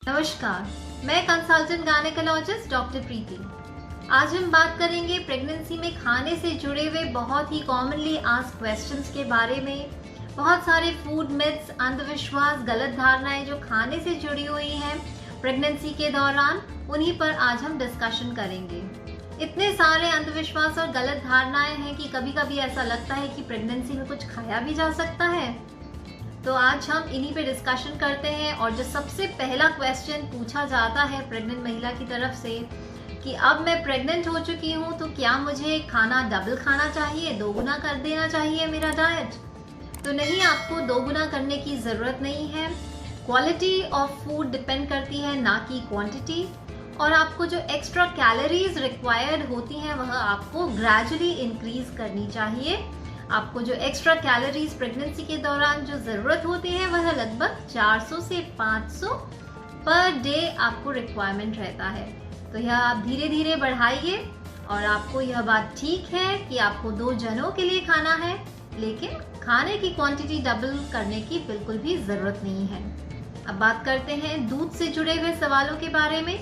नमस्कार, मैं consultant gynaecologist doctor प्रीति। आज हम बात करेंगे प्रेगनेंसी में खाने से जुड़े हुए बहुत ही कॉमनली आस्क्ड क्वेश्चंस के बारे में। बहुत सारे फूड मिथ्स, अंधविश्वास, गलत धारणाएं जो खाने से जुड़ी हुई हैं प्रेगनेंसी के दौरान, उन्हीं पर आज हम डिस्कशन करेंगे। इतने सारे अंधविश्वास और गलत धारणाएं हैं कि कभी कभी ऐसा लगता है कि प्रेगनेंसी में कुछ खाया भी जा सकता है। तो आज हम इन्हीं पे डिस्कशन करते हैं। और जो सबसे पहला क्वेश्चन पूछा जाता है प्रेग्नेंट महिला की तरफ से कि अब मैं प्रेग्नेंट हो चुकी हूँ तो क्या मुझे खाना डबल खाना चाहिए, दोगुना कर देना चाहिए मेरा डाइट? तो नहीं, आपको दोगुना करने की ज़रूरत नहीं है। क्वालिटी ऑफ फूड डिपेंड करती है, ना कि क्वांटिटी। और आपको जो एक्स्ट्रा कैलोरीज रिक्वायर्ड होती हैं वह आपको ग्रेजुअली इंक्रीज करनी चाहिए। आपको जो एक्स्ट्रा कैलोरीज प्रेगनेंसी के दौरान जो ज़रूरत होती है वह लगभग 400 से 500 पर डे आपको रिक्वायरमेंट रहता है। तो यह आप धीरे धीरे बढ़ाइए। और आपको यह बात ठीक है कि आपको 2 जनों के लिए खाना है, लेकिन खाने की क्वांटिटी डबल करने की बिल्कुल भी ज़रूरत नहीं है। अब बात करते हैं दूध से जुड़े हुए सवालों के बारे में।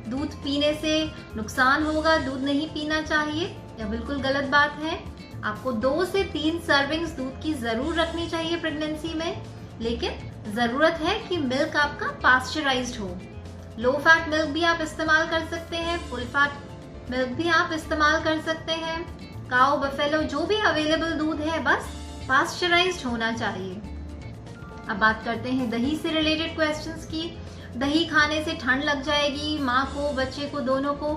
दूध पीने से नुकसान होगा, दूध नहीं पीना चाहिए, यह बिल्कुल गलत बात है। आपको 2 से 3 सर्विंग्स दूध की जरूर रखनी चाहिए प्रेगनेंसी में, लेकिन जरूरत है कि मिल्क आपका पास्चराइज्ड हो। लो फैट मिल्क भी आप इस्तेमाल कर सकते हैं, फुल फैट मिल्क भी आप इस्तेमाल कर सकते हैं। काऊ, बफेलो, जो भी अवेलेबल दूध है बस पास्चराइज्ड होना चाहिए। अब बात करते हैं दही से रिलेटेड क्वेश्चंस की। दही खाने से ठंड लग जाएगी माँ को, बच्चे को, दोनों को,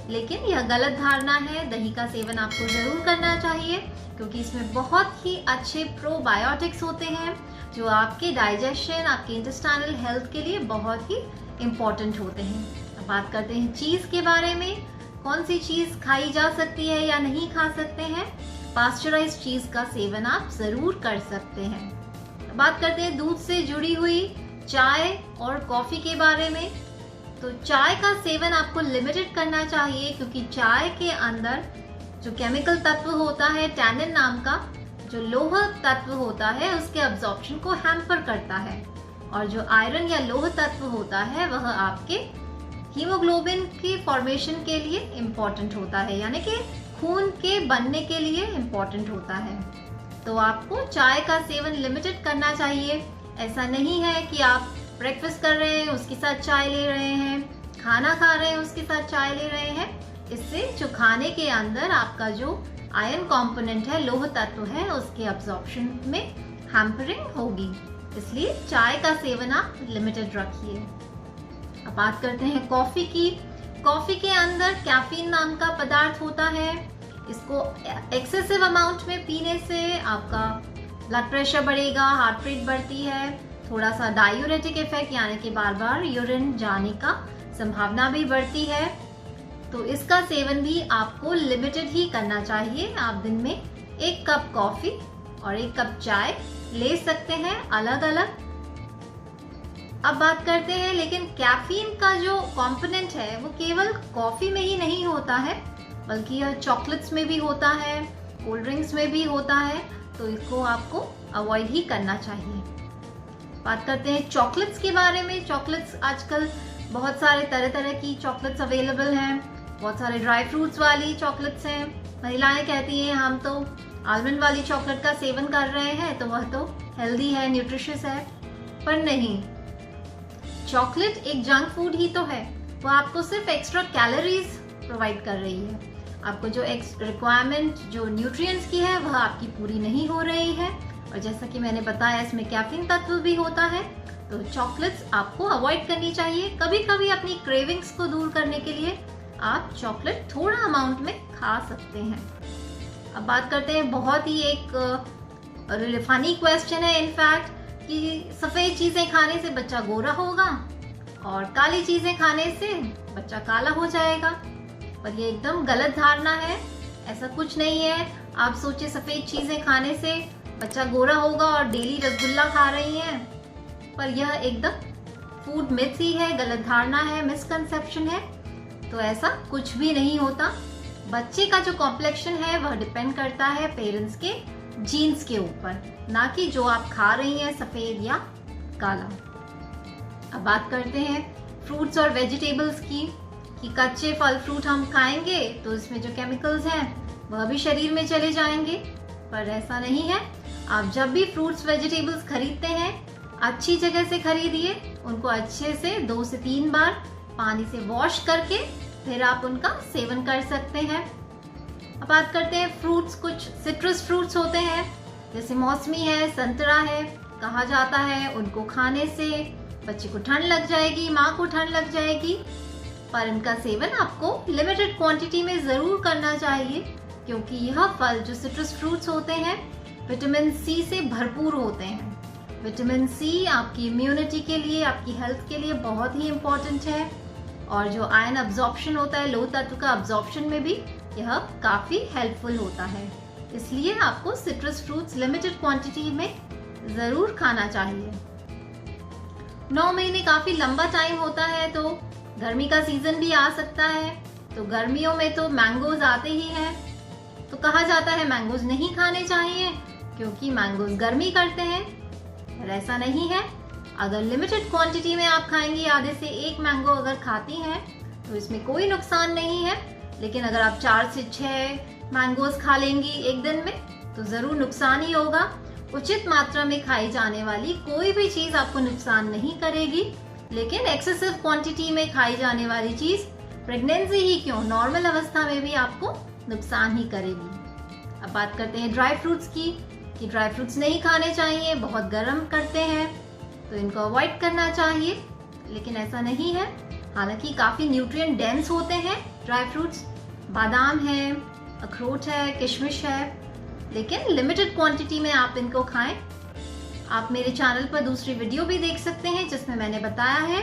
लेकिन यह गलत धारणा है। दही का सेवन आपको जरूर करना चाहिए क्योंकि इसमें बहुत ही अच्छे प्रोबायोटिक्स होते हैं जो आपके डाइजेशन, आपके इंटेस्टाइनल हेल्थ के लिए बहुत ही इम्पोर्टेंट होते हैं। अब बात करते हैं चीज के बारे में। कौन सी चीज खाई जा सकती है या नहीं खा सकते हैं? पास्चराइज्ड चीज का सेवन आप जरूर कर सकते हैं। बात करते हैं दूध से जुड़ी हुई चाय और कॉफी के बारे में। तो चाय का सेवन आपको लिमिटेड करना चाहिए क्योंकि चाय के अंदर जो केमिकल तत्व होता है टैनिन नाम का, जो लौह तत्व होता है, उसके अब्जॉर्प्शन को हैम्पर करता है। और जो आयरन या लौह तत्व होता है वह आपके हीमोग्लोबिन की फॉर्मेशन के लिए इम्पोर्टेंट होता है, यानी कि खून के बनने के लिए इम्पोर्टेंट होता है। तो आपको चाय का सेवन लिमिटेड करना चाहिए। ऐसा नहीं है कि आप ब्रेकफास्ट कर रहे हैं उसके साथ चाय ले रहे हैं, खाना खा रहे हैं उसके साथ चाय ले रहे हैं। इससे जो खाने के अंदर आपका जो आयरन कंपोनेंट है, लौह तत्व है, उसके अब्जॉर्प्शन में हैम्परिंग होगी। इसलिए चाय का सेवन आप लिमिटेड रखिए। अब बात करते हैं कॉफी की। कॉफी के अंदर कैफीन नाम का पदार्थ होता है। इसको एक्सेसिव अमाउंट में पीने से आपका ब्लड प्रेशर बढ़ेगा, हार्ट रेट बढ़ती है, थोड़ा सा डायूरेटिक इफेक्ट यानी कि बार बार यूरिन जाने का संभावना भी बढ़ती है। तो इसका सेवन भी आपको लिमिटेड ही करना चाहिए। आप दिन में 1 कप कॉफी और 1 कप चाय ले सकते हैं अलग अलग। अब बात करते हैं, लेकिन कैफीन का जो कंपोनेंट है वो केवल कॉफी में ही नहीं होता है, बल्कि यह चॉकलेट्स में भी होता है, कोल्ड ड्रिंक्स में भी होता है। तो इसको आपको अवॉइड ही करना चाहिए। बात करते हैं चॉकलेट्स के बारे में। चॉकलेट्स आजकल बहुत सारे तरह तरह की चॉकलेट्स अवेलेबल हैं। बहुत सारे ड्राई फ्रूट्स वाली चॉकलेट्स हैं। महिलाएं कहती हैं हम तो आलमंड वाली चॉकलेट का सेवन कर रहे हैं तो वह तो हेल्दी है, न्यूट्रिशियस है। पर नहीं, चॉकलेट एक जंक फूड ही तो है। वो आपको सिर्फ एक्स्ट्रा कैलोरीज प्रोवाइड कर रही है। आपको जो रिक्वायरमेंट जो न्यूट्रिएंट्स की है वह आपकी पूरी नहीं हो रही है। और जैसा कि मैंने बताया, इसमें कैफीन तत्व भी होता है। तो चॉकलेट्स आपको अवॉइड करनी चाहिए। कभी कभी अपनी क्रेविंग्स को दूर करने के लिए आप चॉकलेट थोड़ा अमाउंट में खा सकते हैं। अब बात करते हैं, बहुत ही एक फनी क्वेश्चन है इनफैक्ट, कि सफेद चीजें खाने से बच्चा गोरा होगा और काली चीजें खाने से बच्चा काला हो जाएगा। पर ये एकदम गलत धारणा है। ऐसा कुछ नहीं है। आप सोचिए, सफेद चीजें खाने से बच्चा गोरा होगा और डेली रसगुल्ला खा रही हैं, पर यह एकदम फूड मिथ ही है, गलत धारणा है, मिसकंसेप्शन है। तो ऐसा कुछ भी नहीं होता। बच्चे का जो कॉम्प्लेक्शन है वह डिपेंड करता है पेरेंट्स के जीन्स के ऊपर, ना कि जो आप खा रही हैं सफेद या काला। अब बात करते हैं फ्रूट्स और वेजिटेबल्स की, कि कच्चे फल फ्रूट हम खाएंगे तो इसमें जो केमिकल्स हैं वह भी शरीर में चले जाएंगे, पर ऐसा नहीं है। आप जब भी फ्रूट्स वेजिटेबल्स खरीदते हैं अच्छी जगह से खरीदिए, उनको अच्छे से 2 से 3 बार पानी से वॉश करके फिर आप उनका सेवन कर सकते हैं। अब बात करते हैं फ्रूट्स। कुछ सिट्रस फ्रूट्स होते हैं जैसे मौसमी है, संतरा है, कहा जाता है उनको खाने से बच्चे को ठंड लग जाएगी, माँ को ठंड लग जाएगी, पर इनका सेवन आपको लिमिटेड क्वांटिटी में जरूर करना चाहिए, क्योंकि यह फल जो सिट्रस फ्रूट्स होते हैं विटामिन सी से भरपूर होते हैं। विटामिन सी आपकी इम्यूनिटी के लिए, आपकी हेल्थ के लिए बहुत ही इम्पोर्टेंट है, और जो आयरन अब्जॉर्प्शन होता है, लोह तत्व का अब्जॉर्प्शन में भी यह काफी हेल्पफुल होता है। इसलिए आपको सिट्रस फ्रूट्स लिमिटेड क्वांटिटी में जरूर खाना चाहिए। 9 महीने काफी लंबा टाइम होता है, तो गर्मी का सीजन भी आ सकता है, तो गर्मियों में तो मैंगोज आते ही हैं, तो कहा जाता है मैंगोज नहीं खाने चाहिए क्योंकि मैंगोज गर्मी करते हैं, पर ऐसा नहीं है। अगर लिमिटेड क्वांटिटी में आप खाएंगी, आधे से 1 मैंगो अगर खाती हैं तो इसमें कोई नुकसान नहीं है, लेकिन अगर आप 4 से 6 मैंगोज खा लेंगी एक दिन में तो जरूर नुकसान ही होगा। उचित मात्रा में खाई जाने वाली कोई भी चीज आपको नुकसान नहीं करेगी, लेकिन एक्सेसिव क्वांटिटी में खाई जाने वाली चीज प्रेगनेंसी ही क्यों, नॉर्मल अवस्था में भी आपको नुकसान ही करेगी। अब बात करते हैं ड्राई फ्रूट्स की, कि ड्राई फ्रूट्स नहीं खाने चाहिए, बहुत गर्म करते हैं, तो इनको अवॉइड करना चाहिए, लेकिन ऐसा नहीं है। हालांकि काफी न्यूट्रिएंट डेंस होते हैं ड्राई फ्रूट्स, बादाम है, अखरोट है, किशमिश है, लेकिन लिमिटेड क्वांटिटी में आप इनको खाएं। आप मेरे चैनल पर दूसरी वीडियो भी देख सकते हैं जिसमें मैंने बताया है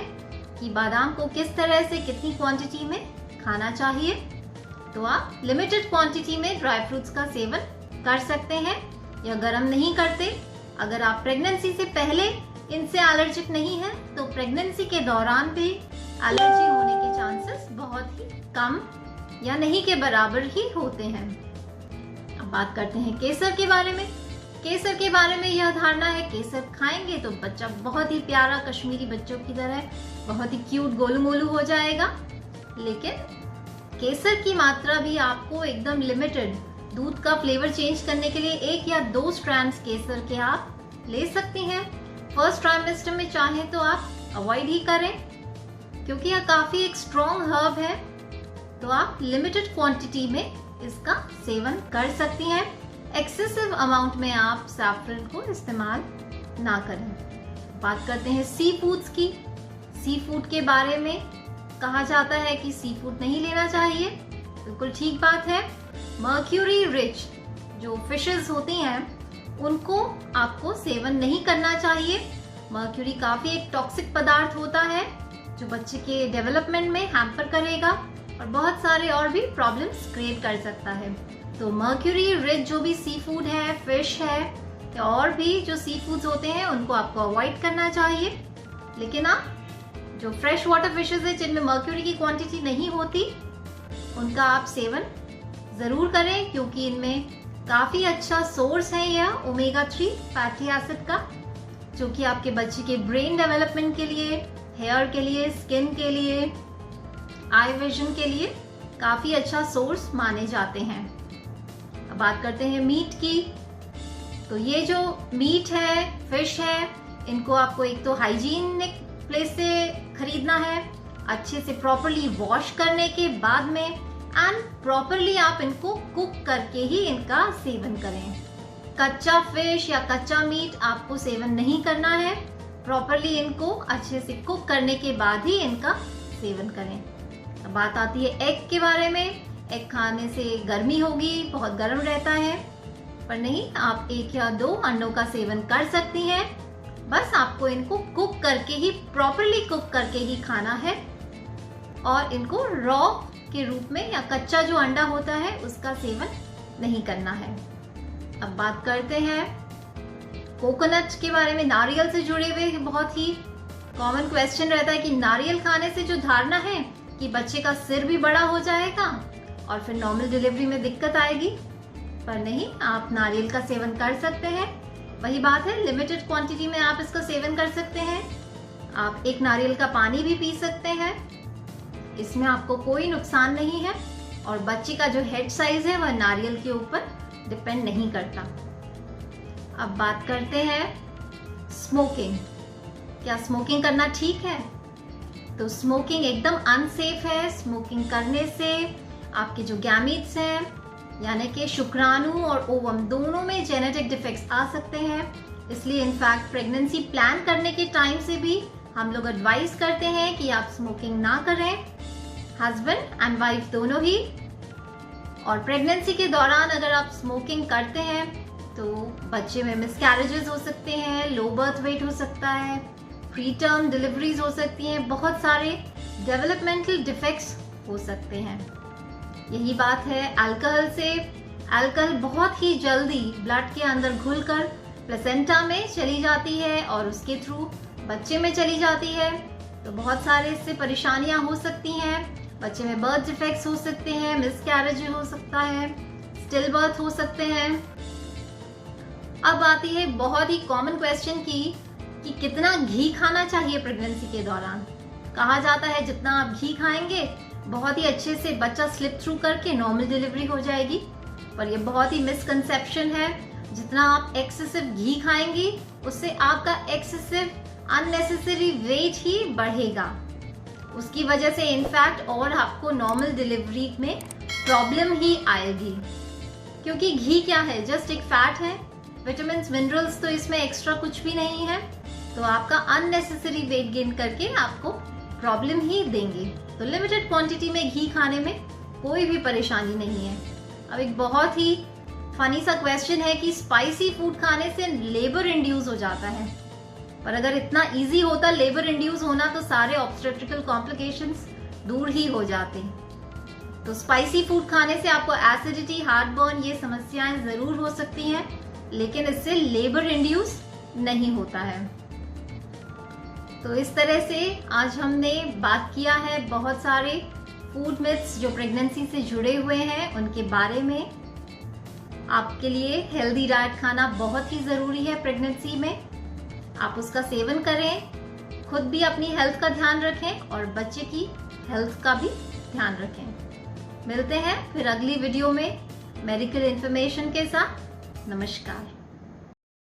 कि बादाम को किस तरह से कितनी क्वांटिटी में खाना चाहिए, तो आप लिमिटेड क्वांटिटी में ड्राई फ्रूट्स का सेवन कर सकते हैं। यह गर्म नहीं करते। अगर आप प्रेगनेंसी से पहले इनसे एलर्जिक नहीं है तो प्रेगनेंसी के दौरान भी एलर्जी होने के चांसेस बहुत ही कम या नहीं के बराबर ही होते हैं। अब बात करते हैं केसर के बारे में। केसर के बारे में यह धारणा है केसर खाएंगे तो बच्चा बहुत ही प्यारा कश्मीरी बच्चों की तरह बहुत ही क्यूट गोलू मोलू हो जाएगा, लेकिन केसर की मात्रा भी आपको एकदम लिमिटेड, दूध का फ्लेवर चेंज करने के लिए 1 या 2 स्ट्रैंड्स केसर के आप ले सकती हैं। फर्स्ट ट्राइमेस्टर में चाहे तो आप अवॉइड ही करें, क्योंकि यह काफी एक स्ट्रॉन्ग हर्ब है, तो आप लिमिटेड क्वांटिटी में इसका सेवन कर सकती हैं। एक्सेसिव अमाउंट में आप सैफरन को इस्तेमाल ना करें। बात करते हैं सी फूड्स की। सी फूड के बारे में कहा जाता है कि सी फूड नहीं लेना चाहिए, बिल्कुल ठीक बात है। मर्क्यूरी रिच जो फिशेस होती हैं उनको आपको सेवन नहीं करना चाहिए। मर्क्यूरी काफी एक टॉक्सिक पदार्थ होता है जो बच्चे के डेवलपमेंट में हैम्पर करेगा और बहुत सारे और भी प्रॉब्लम्स क्रिएट कर सकता है। तो मर्क्यूरी रिच जो भी सी फूड है, फिश है या और भी जो सी फूड्स होते हैं उनको आपको अवॉइड करना चाहिए। लेकिन आप जो फ्रेश वाटर फिशेस है जिनमें मर्क्यूरी की क्वांटिटी नहीं होती उनका आप सेवन जरूर करें, क्योंकि इनमें काफी अच्छा सोर्स है यह ओमेगा 3 फैटी एसिड का, जो कि आपके बच्चे के ब्रेन डेवलपमेंट के लिए, हेयर के लिए, स्किन के लिए, आई विजन के लिए काफी अच्छा सोर्स माने जाते हैं। अब बात करते हैं मीट की। तो ये जो मीट है, फिश है, इनको आपको एक तो हाइजीनिक प्लेस से खरीदना है, अच्छे से प्रॉपरली वॉश करने के बाद में, एंड प्रॉपरली आप इनको कुक करके ही इनका सेवन करें। कच्चा फिश या कच्चा मीट आपको सेवन नहीं करना है, प्रॉपरली इनको अच्छे से कुक करने के बाद ही इनका सेवन करें। अब बात आती है एग के बारे में। एग खाने से गर्मी होगी, बहुत गर्म रहता है, पर नहीं, आप 1 या 2 अंडों का सेवन कर सकती हैं। बस आपको इनको कुक करके ही, प्रॉपरली कुक करके ही खाना है, और इनको रॉ के रूप में या कच्चा जो अंडा होता है उसका सेवन नहीं करना है। अब बात करते हैं कोकोनट के बारे में। नारियल से जुड़े हुए बहुत ही कॉमन क्वेश्चन रहता है कि नारियल खाने से जो धारणा है कि बच्चे का सिर भी बड़ा हो जाएगा और फिर नॉर्मल डिलीवरी में दिक्कत आएगी, पर नहीं, आप नारियल का सेवन कर सकते हैं। वही बात है, लिमिटेड क्वांटिटी में आप इसका सेवन कर सकते हैं। आप एक नारियल का पानी भी पी सकते हैं, इसमें आपको कोई नुकसान नहीं है और बच्चे का जो हेड साइज है वह नारियल के ऊपर डिपेंड नहीं करता। अब बात करते हैं स्मोकिंग। क्या स्मोकिंग करना ठीक है? तो स्मोकिंग एकदम अनसेफ है। स्मोकिंग करने से आपके जो गैमीट्स हैं यानी कि शुक्राणु और ओवम दोनों में जेनेटिक डिफेक्ट्स आ सकते हैं। इसलिए इनफैक्ट प्रेगनेंसी प्लान करने के टाइम से भी हम लोग एडवाइस करते हैं कि आप स्मोकिंग ना करें, हस्बैंड एंड वाइफ दोनों ही। और प्रेगनेंसी के दौरान अगर आप स्मोकिंग करते हैं तो बच्चे में मिसकैरेजेस हो सकते हैं, लो बर्थ वेट हो सकता है, प्री टर्म डिलीवरीज हो सकती हैं, बहुत सारे डेवलपमेंटल डिफेक्ट्स हो सकते हैं। यही बात है अल्कोहल से। अल्कोहल बहुत ही जल्दी ब्लड के अंदर घुलकर प्लेसेंटा में चली जाती है और उसके थ्रू बच्चे में चली जाती है, तो बहुत सारे इससे परेशानियां हो सकती हैं। बच्चे में बर्थ डिफेक्ट्स हो सकते हैं, मिसकैरेज हो सकता है, स्टिल बर्थ हो सकते हैं। अब आती है बहुत ही कॉमन क्वेश्चन की कि कितना घी खाना चाहिए प्रेगनेंसी के दौरान। कहा जाता है जितना आप घी खाएंगे बहुत ही अच्छे से बच्चा स्लिप थ्रू करके नॉर्मल डिलीवरी हो जाएगी, पर यह बहुत ही मिसकंसेप्शन है। जितना आप एक्सेसिव घी खाएंगी उससे आपका एक्सेसिव अननेसेसरी वेट ही बढ़ेगा। उसकी वजह से इनफैक्ट और आपको नॉर्मल डिलीवरी में प्रॉब्लम ही आएगी, क्योंकि घी क्या है, जस्ट एक फैट है। विटामिन मिनरल्स तो इसमें एक्स्ट्रा कुछ भी नहीं है, तो आपका अननेसेसरी वेट गेन करके आपको प्रॉब्लम ही देंगे। तो लिमिटेड क्वांटिटी में घी खाने में कोई भी परेशानी नहीं है। अब एक बहुत ही फनी सा क्वेश्चन है कि स्पाइसी फूड खाने से लेबर इंड्यूस हो जाता है, पर अगर इतना इजी होता लेबर इंड्यूस होना तो सारे ऑब्स्टेट्रिकल कॉम्प्लिकेशंस दूर ही हो जाते। तो स्पाइसी फूड खाने से आपको एसिडिटी, हार्टबर्न ये समस्याएं जरूर हो सकती हैं, लेकिन इससे लेबर इंड्यूस नहीं होता है। तो इस तरह से आज हमने बात किया है बहुत सारे फूड मिथ्स जो प्रेगनेंसी से जुड़े हुए हैं उनके बारे में। आपके लिए हेल्दी डाइट खाना बहुत ही जरूरी है प्रेगनेंसी में। आप उसका सेवन करें, खुद भी अपनी हेल्थ का ध्यान रखें और बच्चे की हेल्थ का भी ध्यान रखें। मिलते हैं फिर अगली वीडियो में मेडिकल इंफॉर्मेशन के साथ। नमस्कार।